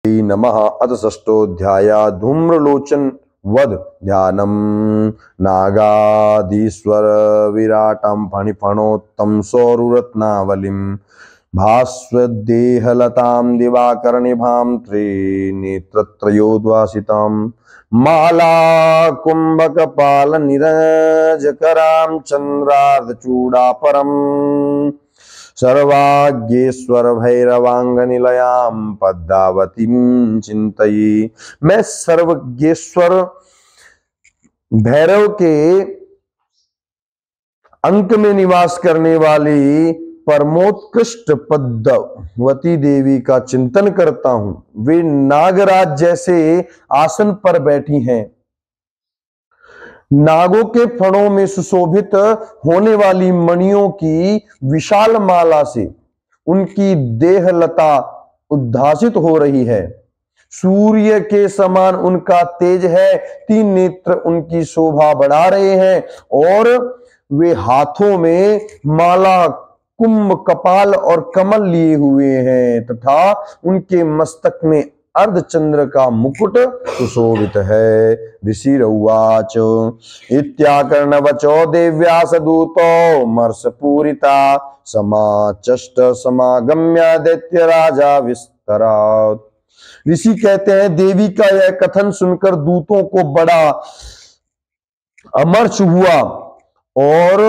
नमः। अथ षष्ठोऽध्याय धूम्रलोचन वध ध्यानम। नागाधीश्वर विराटं फणिफणोत्तम सौररत्नावलिं भास्वदेहलतां दिवाकरनिभां त्रिनेत्रत्रयोद्वासितां माला कुम्भकपालनिरजकरां चन्द्रार्धचूडापरम् सर्वाज्ञेश्वर भैरवांगनिलयां पद्मावतीं चिंतये। मैं सर्वज्ञेश्वर भैरव के अंक में निवास करने वाली परमोत्कृष्ट पद्मावती देवी का चिंतन करता हूं। वे नागराज जैसे आसन पर बैठी हैं। नागों के फणों में सुशोभित होने वाली मणियों की विशाल माला से उनकी देहलता उद्भासित हो रही है। सूर्य के समान उनका तेज है। 3 नेत्र उनकी शोभा बढ़ा रहे हैं और वे हाथों में माला, कुंभ, कपाल और कमल लिए हुए हैं तथा उनके मस्तक में अर्धचंद्र का मुकुट सुशोभित है। ऋषि उवाच इत्याकर्णवचो देव्यास दूतो मर्षपूरिता समाचष्ट समागम्य दैत्य राजा विस्तरात्। ऋषि कहते हैं, देवी का यह कथन सुनकर दूतों को बड़ा अमर्ष हुआ और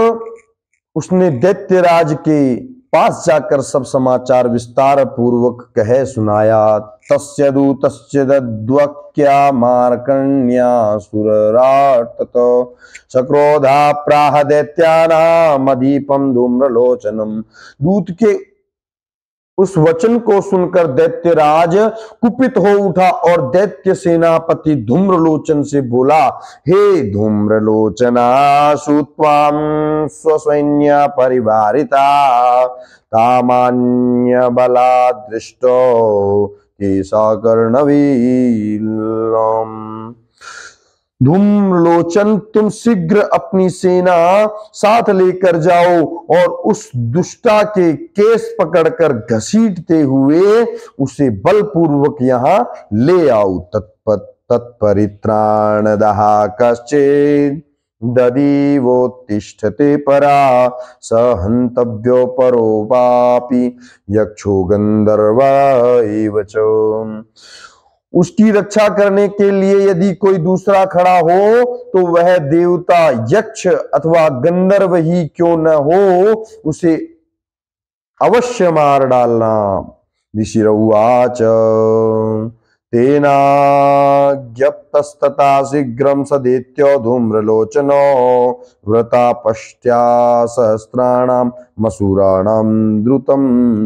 उसने दैत्यराज के पास जाकर सब समाचार विस्तार पूर्वक कह सुनाया। तस्य दूतस्य दद्वक्या मार्कण्यासुररार्ततो सक्रोधा प्राह दैत्यानामदीपं धूम्रलोचनम। दूत के उस वचन को सुनकर दैत्यराज कुपित हो उठा और दैत्य सेनापति धूम्रलोचन से बोला, हे धूम्रलोचना, श्रुत्वां स्वसैन्य परिवारिता तामान्य बला दृष्टो केशा कर्णवीलम। धूम्रलोचन, तुम शीघ्र अपनी सेना साथ लेकर जाओ और उस दुष्टा के केस पकड़कर घसीटते हुए उसे बलपूर्वक यहां ले आओ। तत्परित्राणदः कश्चित् ददीवोत्तिष्ठते परा स हन्तव्यो परो वापि यक्षो गंधर्व एव च। उसकी रक्षा करने के लिए यदि कोई दूसरा खड़ा हो तो वह देवता, यक्ष अथवा गंधर्व ही क्यों न हो, उसे अवश्य मार डालना। ऋषि उवाच तेनाज्ञप्तस्तथा शीघ्रं स दैत्यो धूम्रलोचनो व्रता पश्च्या सहस्राणां मसूराणां द्रुतं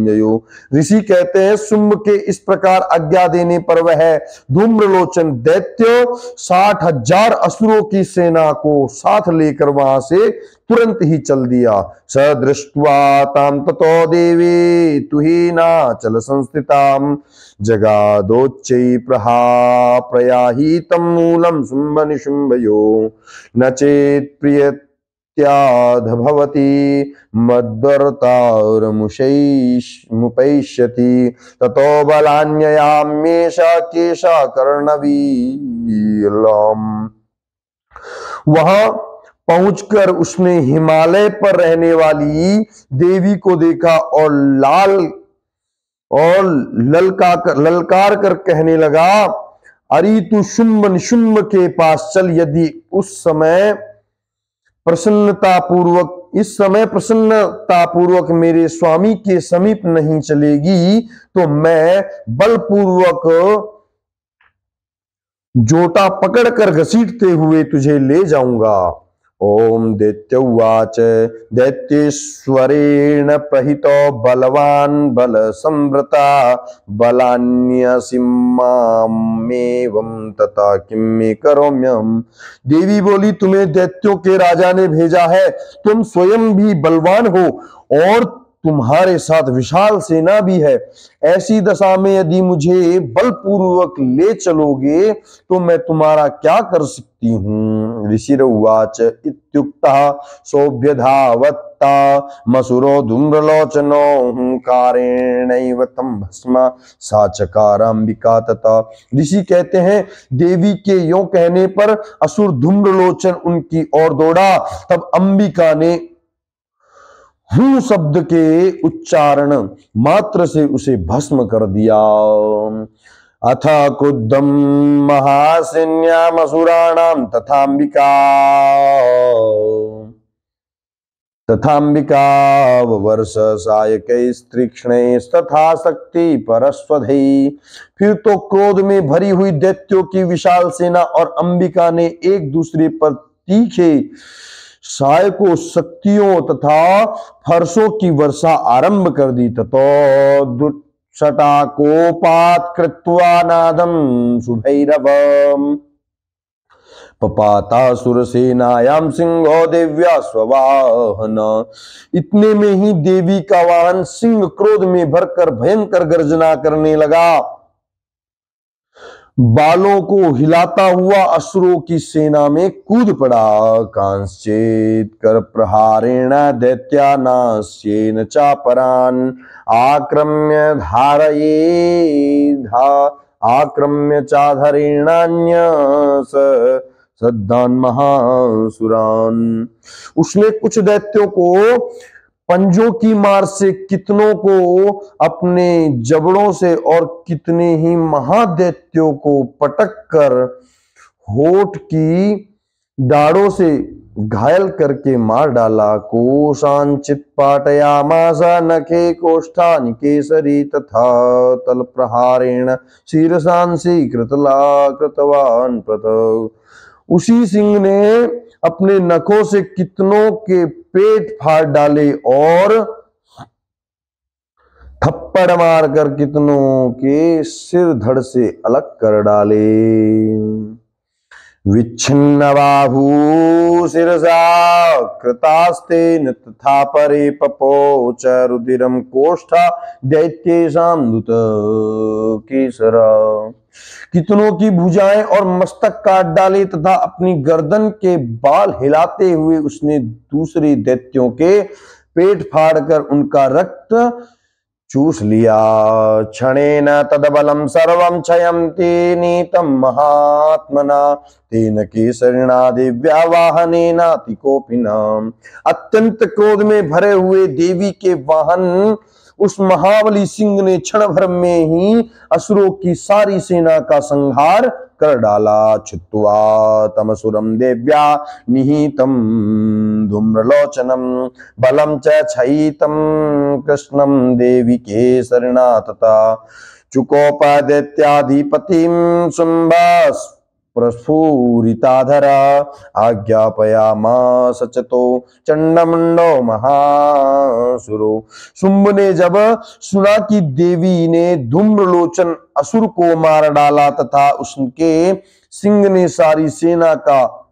ययो। ऋषि कहते हैं, शुंभ के इस प्रकार आज्ञा देने पर वह धूम्रलोचन दैत्य 60,000 असुरों की सेना को साथ लेकर वहां से तुरंत ही चल दिया। स दृष्ट्वा तां ततो देवी तुहीनाचल संस्थितां जगादोच्चै प्रयाहीतं मूलं शुंभ निशुंभयो न चेत् प्रियत्याध भवति मद्वर्तारमुपैष्यति ततो बलान्ययाम्येषा केशा कर्णवीलम्। वहां पहुंचकर उसने हिमालय पर रहने वाली देवी को देखा और ललकार कर कहने लगा, अरे तू शुंभ निशुंभ के पास चल। यदि इस समय प्रसन्नतापूर्वक मेरे स्वामी के समीप नहीं चलेगी तो मैं बलपूर्वक जोटा पकड़कर घसीटते हुए तुझे ले जाऊंगा। ओम दैत्य उवाच दैत्येश्वरेण प्रहितो बलवान बल संवृता बलान्यसिम्मामेवं तथा किं मे करोम्यहम्। देवी बोली, तुम्हें दैत्यों के राजा ने भेजा है। तुम स्वयं भी बलवान हो और तुम्हारे साथ विशाल सेना भी है। ऐसी दशा में यदि मुझे बलपूर्वक ले चलोगे तो मैं तुम्हारा क्या कर सकती हूँ। ऋषिरुवाच इत्युक्तः सोऽभ्यधावत्ता मसुरो धूम्रलोचनो हुंकारेणैव तं भस्म सा चकाराम्बिका तथा। ऋषि कहते हैं देवी के यों कहने पर असुर धूम्रलोचन उनकी ओर दौड़ा। तब अंबिका ने हूं शब्द के उच्चारण मात्र से उसे भस्म कर दिया। अथ क्रुद्धं महासैन्यामसुराणां तथाम्बिका वर्ष सायकैस्तीक्ष्णैस्तथा शक्ति परस्वधै। फिर तो क्रोध में भरी हुई दैत्यों की विशाल सेना और अंबिका ने एक दूसरे पर तीखे सहायकों शक्तियों तथा फर्शों की वर्षा आरंभ कर दी। ततो दुष्टकोपात् कृत्वा नादं सुभैरवम् पपातासुरसेनायां सिंहो देव्या स्ववाहन। इतने में ही देवी का वाहन सिंह क्रोध में भरकर भयंकर गर्जना करने लगा। बालों को हिलाता हुआ असुरों की सेना में कूद पड़ा। कांश्चेत् कर प्रहारेण दैत्यानास्येन चापरान् आक्रम्य आक्रम्य चाधरेणान्य सद्दान महासुरान। उसने कुछ दैत्यों को पंजों की मार से, कितनों को अपने जबड़ों से और कितने ही महादैत्यों को पटक कर होठ की दाढ़ों से घायल करके मार डाला। कोशांचित पाटयामासा नखे कोष्ठानि केसरी तथा तल प्रहारेण शीर्षांसी कृतवान प्रत। उसी सिंह ने अपने नखों से कितनों के पेट फाड़ डाले और थप्पड़ मारकर कितनों के सिर धड़ से अलग कर डाले। विच्छिन्न बाहु शिरसा कृतास्तेन तथा परे पपोच रुधिरम कोष्ठा दैत्येषां दूत केसरा। कितनों की भुजाएं और मस्तक काट डाले तथा अपनी गर्दन के बाल हिलाते हुए उसने दूसरे दैत्यों के पेट फाड़कर उनका रक्त चूस लिया। क्षणेन तदबलं सर्वं क्षयन्ति नीतं महात्मना तेन केसरिणा दिव्या वाहनेनाति कोपिनाम्। अत्यंत क्रोध में भरे हुए देवी के वाहन उस महाबली सिंह ने क्षण भर में ही असुरों की सारी सेना का संहार कर डाला। छित्त्वा तमसुरम देव्या निहितं धूम्रलोचनम बलम च क्षयितं कृष्णं देवी केसरिणा तथा चुकोपदैत्याधिपतिं शुम्भा प्रस्फुरिताधरा आज्ञापयामास चतो चंडमुंडो महासुरो। शुंभ ने जब सुना कि देवी ने धूम्रलोचन असुर को मार डाला तथा उसके सिंह ने सारी सेना का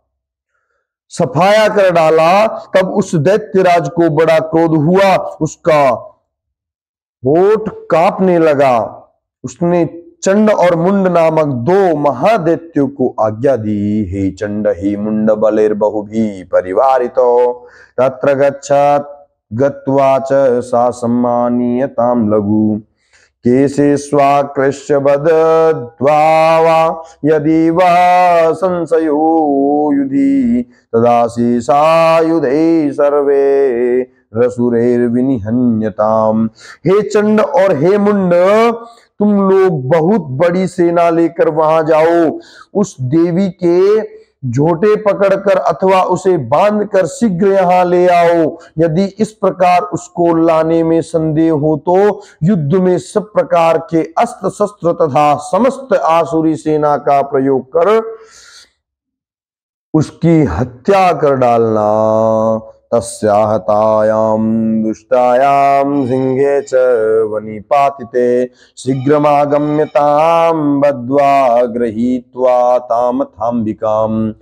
सफाया कर डाला, तब उस दैत्यराज को बड़ा क्रोध हुआ। उसका होठ कांपने लगा। उसने चंड और मुंड नामक दो महादैत्यों को आज्ञा दी। हे चंड हे मुंड बलिर्बहुभिः परिवारितो तत्र गच्छत् गत्वा च सा सम्मानीयतां लघु केशे स्वाकृष्य बदध्वा वा यदि वा संशयो युधि तदा शेषायुधे सर्वे रसुरैर्विनिहन्यताम्। हे चंड और हे मुंड, तुम लोग बहुत बड़ी सेना लेकर वहां जाओ। उस देवी के झोटे पकड़कर अथवा उसे बांधकर शीघ्र यहाँ ले आओ। यदि इस प्रकार उसको लाने में संदेह हो तो युद्ध में सब प्रकार के अस्त्र शस्त्र तथा समस्त आसुरी सेना का प्रयोग कर उसकी हत्या कर डालना। तस्याहतायां दुष्टायां सिंहे च वनिपातिते शीघ्रमागम्यतां बद्ध्वा गृहीत्वा तामथाम्बिकाम्।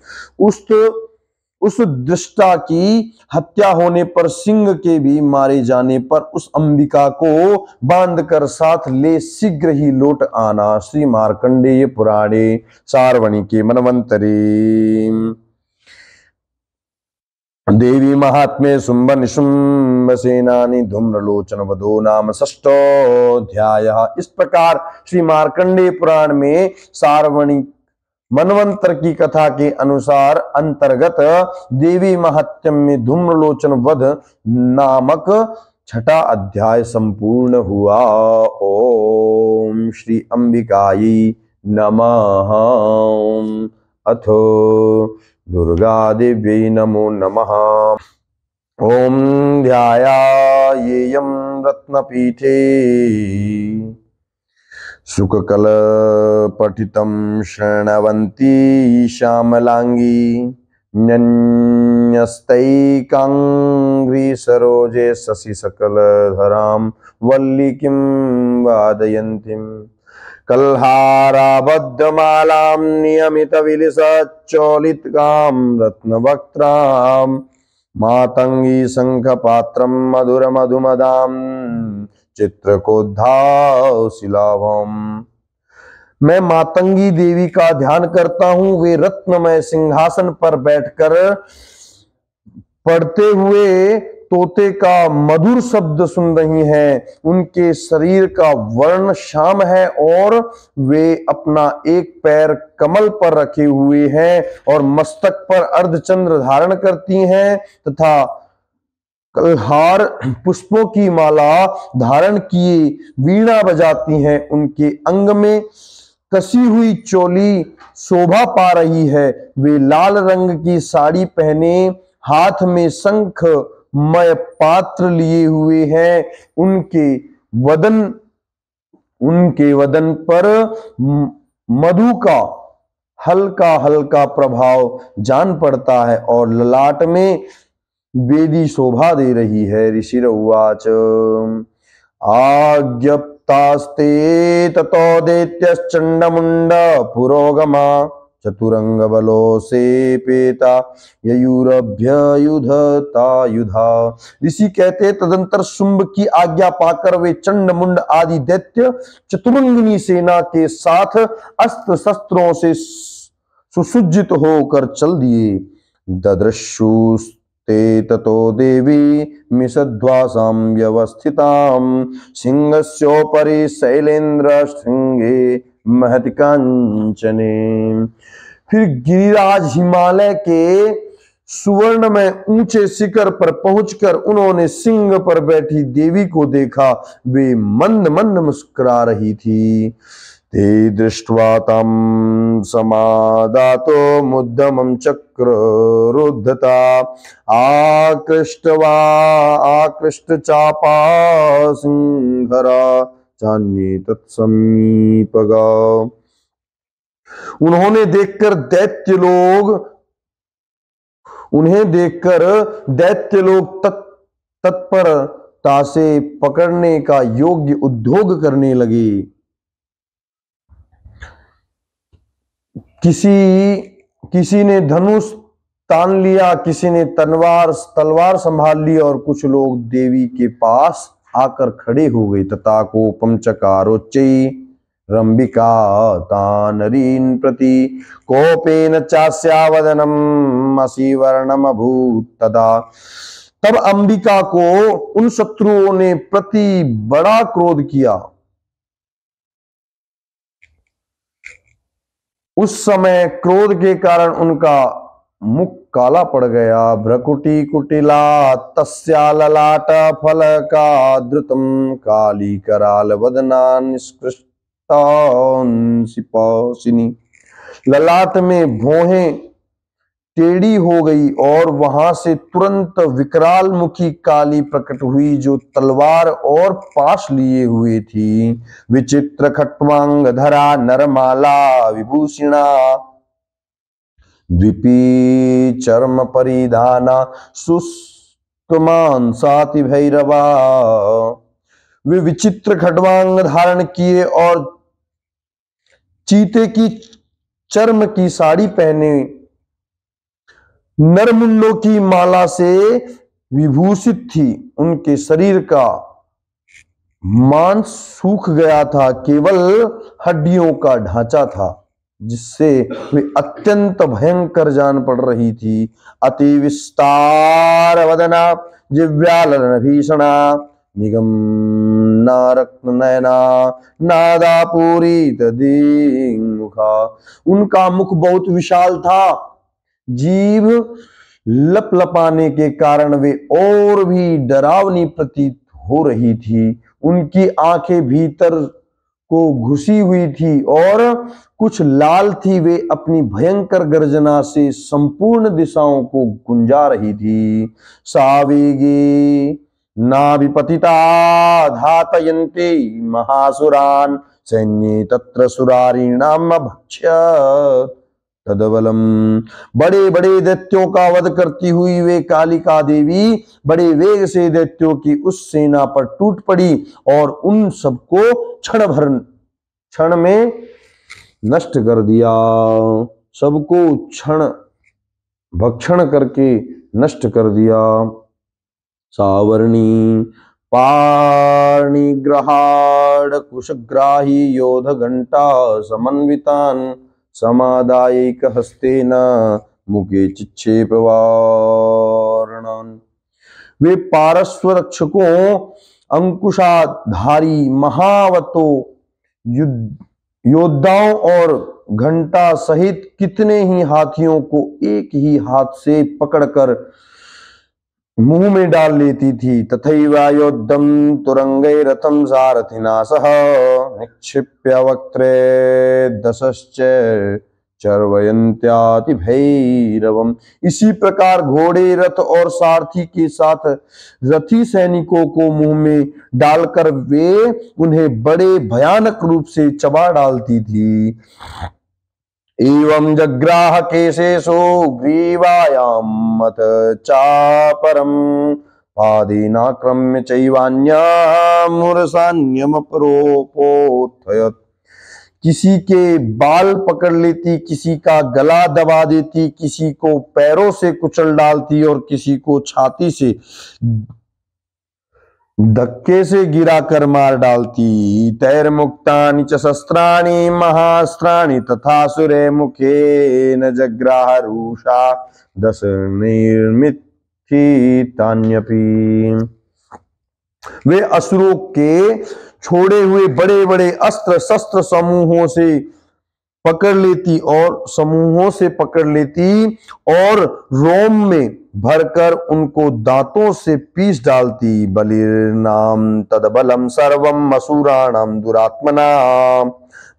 उस दुष्टा की हत्या होने पर, सिंह के भी मारे जाने पर उस अंबिका को बांधकर साथ ले शीघ्र ही लौट आना। श्री मार्कंडेय पुराणे सार्वणिके मनवंतरे देवी महात्म्ये शुंभ निशुंभ सेनानी धूम्रलोचन वधो नाम षष्ठोऽध्याय। इस प्रकार श्री मार्कंडेय पुराण में सार्वणिक मनवंतर की कथा के अनुसार अंतर्गत देवी महात्म्य में धूम्रलोचन वध नामक छठा अध्याय संपूर्ण हुआ। ओम श्री अंबिकायै नमः। अथो दुर्गा देव्यै नमो नमः। ओम ध्यायायेयं रत्नपीठे सुखकलपठितं शृण्वन्ती श्यामलांगी न्यस्तैकांग्री सरोजे शशि सकलधरां वल्लीकिं वादयन्तीं कल्हाराबद्धमालां नियमितविलसच्चोलितकां रत्नवक्त्रां मातंगी शंखपात्रं मधुरमधुमदां चित्रकोद्धाशिलाभम्। मैं मातंगी देवी का ध्यान करता हूं। वे रत्नमय सिंहासन पर बैठकर पढ़ते हुए तोते का मधुर शब्द सुन रही हैं। उनके शरीर का वर्ण श्याम है और वे अपना एक पैर कमल पर रखे हुए हैं और मस्तक पर अर्धचंद्र धारण करती हैं तथा कल्हार पुष्पों की माला धारण किए वीणा बजाती हैं। उनके अंग में कसी हुई चोली शोभा पा रही है। वे लाल रंग की साड़ी पहने हाथ में शंखमय पात्र लिए हुए हैं। उनके वदन पर मधु का हल्का हल्का प्रभाव जान पड़ता है और ललाट में वेदी शोभा दे रही है। ऋषिरुवाच आज्ञप्तास्ते ततो दैत्यश्चण्डमुण्ड पुरोगमा चतुरंग बलो सेपेता ययुरभ्ययुधता। ऋषि कहते तदंतर शुंभ की आज्ञा पाकर वे चंडमुंड आदि दैत्य चतुरंगिनी सेना के साथ अस्त्र शस्त्रों से सुसज्जित होकर चल दिए। ददृशु ते ततो देवी मिषध्वासां व्यवस्थितां सिंहस्योपरि शैलेन्द्र श्रृंगे महति कांचने। फिर गिरिराज हिमालय के सुवर्ण में ऊंचे शिखर पर पहुंचकर उन्होंने सिंह पर बैठी देवी को देखा। वे मंद मंद मुस्कुरा रही थी। ते दृष्ट्वा तं समादातो मुद्दमं चक्ररुद्धता आकृष्ट चापा सिंहरा चान्ये तत्समीपगा। उन्हें देखकर दैत्य लोग तत्परता से पकड़ने का योग्य उद्योग करने लगे। किसी ने धनुष तान लिया, किसी ने तलवार संभाल ली और कुछ लोग देवी के पास आकर खड़े हो गए। तथा कोपम चकारोच्चै रंबिका तानरीन प्रति कोपेन चास्यावदनम असीवर्णम अभूत तदा। तब अंबिका को उन शत्रुओं ने प्रति बड़ा क्रोध किया। उस समय क्रोध के कारण उनका मुख काला पड़ गया। भ्रकुटी कुटिला तस्या ललाट फलका द्रुतम काली कराल वदना निष्कृष्टांसिनी। ललाट में भौहें टेढ़ी हो गई और वहां से तुरंत विकराल मुखी काली प्रकट हुई जो तलवार और पाश लिए हुए थी। विचित्र खट्वांग धरा नरमाला विभूषिणा द्विपी चर्म परिधाना शुष्कमान साति भैरवा। वे विचित्र खड्वांग धारण किए और चीते की चर्म की साड़ी पहने नरमुंडों की माला से विभूषित थी। उनके शरीर का मांस सूख गया था, केवल हड्डियों का ढांचा था। जिससे वे अत्यंत भयंकर जान पड़ रही थी। अति विस्तार वदना जिव्यालन भीषणा निगम नारत्न नयना नादापूरी तदीमुखा। उनका मुख बहुत विशाल था, जीभ लपलपाने के कारण वे और भी डरावनी प्रतीत हो रही थी। उनकी आंखें भीतर को घुसी हुई थी और कुछ लाल थी। वे अपनी भयंकर गर्जना से संपूर्ण दिशाओं को गुंजा रही थी। सावेगी नाभिपतिता धातयन्ति महासुरान सैन्ये तत्र सुरारीणाम भक्ष्य तदबलम। बड़े बड़े दैत्यों का वध करती हुई वे कालिका देवी बड़े वेग से दैत्यों की उस सेना पर टूट पड़ी और उन सबको क्षण में नष्ट कर दिया। सबको क्षण भक्षण करके नष्ट कर दिया। सावर्णी पाणि ग्रहाड कुशग्राही योध घंटा समन्वितान समादायिक हस्तेन मुखे चिक्षेप वारणान। वे पारस्व रक्षकों अंकुशाधारी महावतों योद्धाओं और घंटा सहित कितने ही हाथियों को एक ही हाथ से पकड़कर मुंह में डाल लेती थी। तथैवायोद्धम तुरंगै रथम सारथिना सह निक्षिप्य वक्त्रे दशश्च चर्वयन्त्याति भैरवम। इसी प्रकार घोड़े रथ और सारथी के साथ रथी सैनिकों को मुंह में डालकर वे उन्हें बड़े भयानक रूप से चबा डालती थी। एवं जग्राह केशेषु ग्रीवायां मत चापरम पादेनाक्रम्य चैवान्यामुरसान्यमपरोपोथयत्। किसी के बाल पकड़ लेती, किसी का गला दबा देती, किसी को पैरों से कुचल डालती और किसी को छाती से धक्के से गिरा कर मार डालती। तैर्मुक्तानि च शस्त्राणि महास्त्राणि तथा सुरे मुखे न जग्राह रूषा दश निर्मितान्यपि। वे असुरों के छोड़े हुए बड़े बड़े अस्त्र शस्त्र समूहों से पकड़ लेती और रोम में भरकर उनको दांतों से पीस डालती। बलिर्नाम तदबलम सर्वम असुराणाम दुरात्मनाम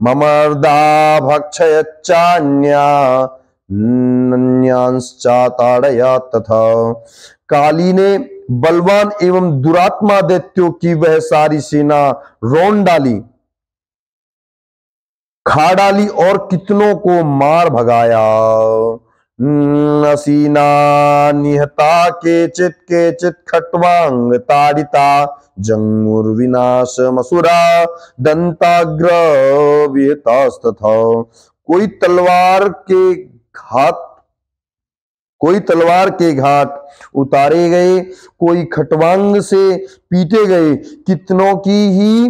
ममर्दा भक्षयच्चान्या नन्यांश्चाताड़या। तथा काली ने बलवान एवं दुरात्मा दैत्यों की वह सारी सेना रोन डाली, खा डाली और कितनों को मार भगाया। नसीना निहता केचित खट्वांग ताड़िता जंगुर्विनाश मसुरा दंताग्र विहतास्तथा। कोई तलवार के घाट उतारे गए, कोई खटवांग से पीटे गए। कितनों की ही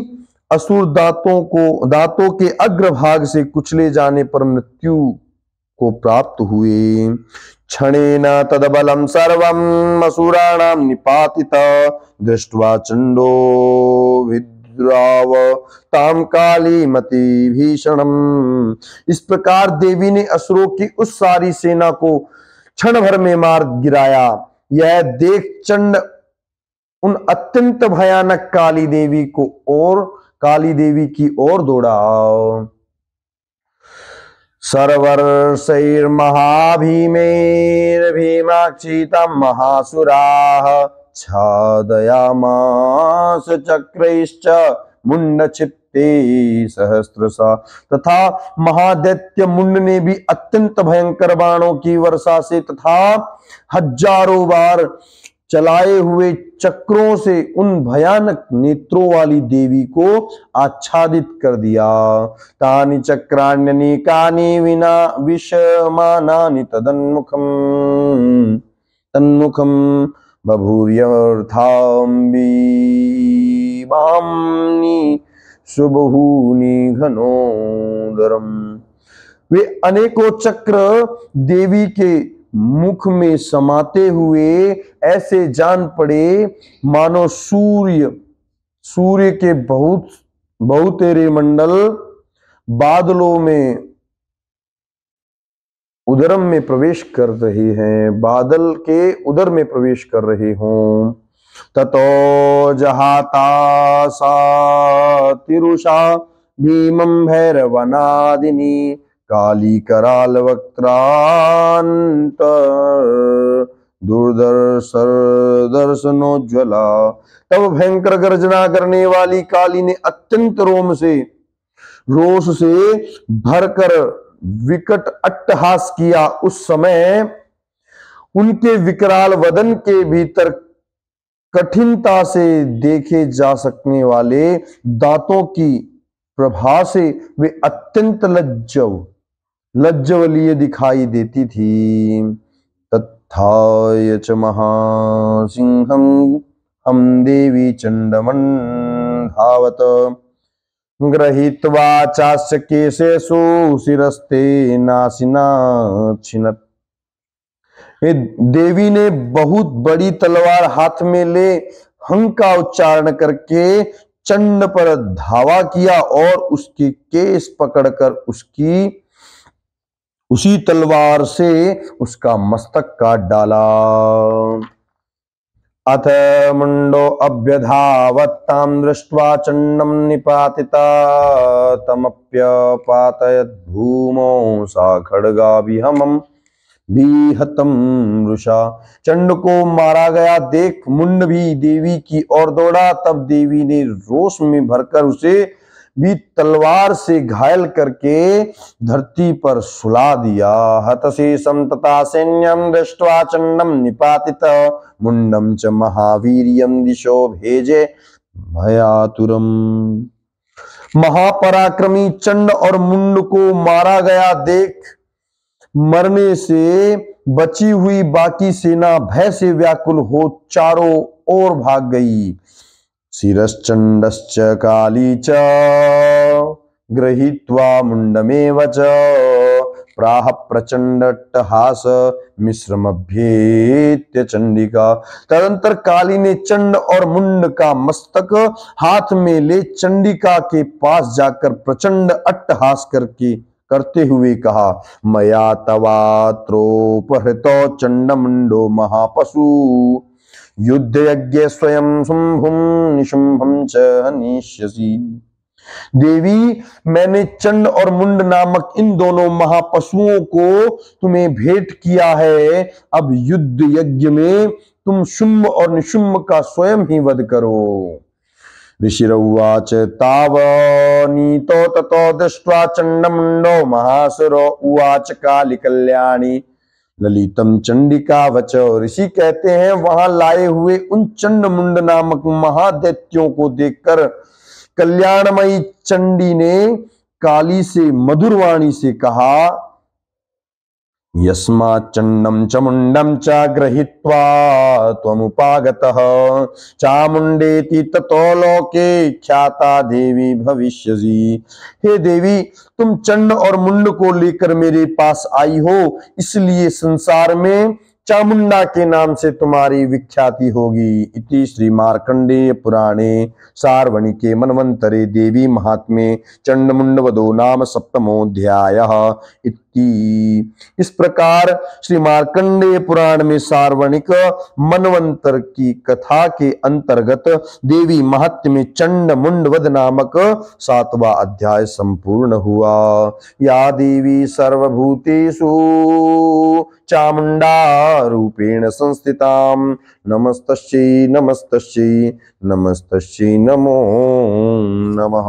असुर दांतों के अग्रभाग से कुचले जाने पर मृत्यु को प्राप्त हुए। क्षणेन तदबलम सर्वम असुराणाम निपातिता दृष्ट्वा चंडो विद्राव ताम काली मति भीषणम। इस प्रकार देवी ने असुरों की उस सारी सेना को क्षण भर में मार गिराया। यह देख चंड उन अत्यंत भयानक काली देवी की ओर दौड़ा। सर्वर्षैर्महाभीमैर्भीमाक्षी तम् महासुराः छादयामास चक्रैश्च मुंडक्षिप्ते सहस्रशः। तथा महादैत्य मुंड ने भी अत्यंत भयंकर बाणों की वर्षा से तथा हजारों बार चलाए हुए चक्रों से उन भयानक नेत्रों वाली देवी को आच्छादित कर दिया। तानि चक्राण्यनेकानि विना विषमानानि तन्मुखम बभूर्यर्थाम्बीबाम्नि सुबहूनि घनोदरम्। वे अनेकों चक्र देवी के मुख में समाते हुए ऐसे जान पड़े मानो सूर्य के बहुतेरे मंडल बादलों में उदरम में प्रवेश कर रहे हैं, बादल के उदर में प्रवेश कर रहे हों। ततो जहाता सा तिरुषा भीमं भैरवनादिनी काली कराल वक्त्रांत दर्शनोज्ज्वला। तब भयंकर गर्जना करने वाली काली ने अत्यंत रोष से भरकर विकट अट्टहास किया। उस समय उनके विकराल वदन के भीतर कठिनता से देखे जा सकने वाले दांतों की प्रभा से वे अत्यंत लज्जवलीय दिखाई देती थी। तत्थाय च महासिंहम हम देवी चंडमन धावत गृहीत्वा चास्य केशेषु शिरस्ते नासिना छिनत। देवी ने बहुत बड़ी तलवार हाथ में ले हंग का उच्चारण करके चंड पर धावा किया और उसके केस पकड़कर उसी तलवार से उसका मस्तक काट डाला। अथ मुंडो अभ्यधावत्तां दृष्ट्वा चंडं निपातिता तमप्यपातयत् भूमौ सा खड्गाभिहमं विहतं वृषा। चंड को मारा गया देख मुंड भी देवी की ओर दौड़ा। तब देवी ने रोष में भरकर उसे भी तलवार से घायल करके धरती पर सुला दिया। हतशेषं तथा सैन्यं दृष्ट्वा चंडं निपातित मुंडम च महावीर्यं दिशो भेजे भयातुरम। महापराक्रमी चंड और मुंड को मारा गया देख मरने से बची हुई बाकी सेना भय से व्याकुल हो चारों ओर भाग गई। शिरश्चंडश्च काली च गृहीत्वा मुंडमेव च प्राह प्रचंडट्टहास मिश्रमभ्येत्य चंडिका। तदंतर काली ने चंड और मुंड का मस्तक हाथ में ले चंडिका के पास जाकर प्रचंड अट्टहास करते हुए कहा, मया तवात्रोपहृतो चंडमुंडो महापशु युद्ध यज्ञ स्वयं शुंभुम निशुंभम च हनिष्यसि। देवी, मैंने चंड और मुंड नामक इन दोनों महापशुओं को तुम्हें भेंट किया है। अब युद्ध यज्ञ में तुम शुंभ और निशुंभ का स्वयं ही वध करो। ऋषिरुवाच तावनीतो ततो दृष्ट्वा चंडमुंडो महासुरो उवाच काली कल्याणी ललितम चंडिका वचो। ऋषि कहते हैं, वहां लाए हुए उन चंड मुंड नामक महादैत्यों को देखकर कल्याणमयी चंडी ने काली से मधुर वाणी से कहा, यस्मात् चंडम च मुंडम च गृहीत्वा त्वमुपागतः चामुंडेति ततो लोके ख्याता देवी भविष्यसि। हे देवी, तुम चंड और मुंड को लेकर मेरे पास आई हो, इसलिए संसार में चामुंडा के नाम से तुम्हारी विख्याति होगी। इति श्री मार्कंडेय पुराणे सार्वणिके मनवंतरे देवी महात्म्ये चंडमुंड वधो नाम सप्तमोऽध्यायः। इस प्रकार श्री मार्कंडेय पुराण में सार्वणिक मनवंतर की कथा के अंतर्गत देवी महात्म्य में चंड मुंड वध नामक 7वां अध्याय संपूर्ण हुआ। या देवी सर्वभूतेषु चामुंडा रूपेण संस्थितां नमस्तस्यै नमस्तस्यै नमस्तस्यै नमो नमः।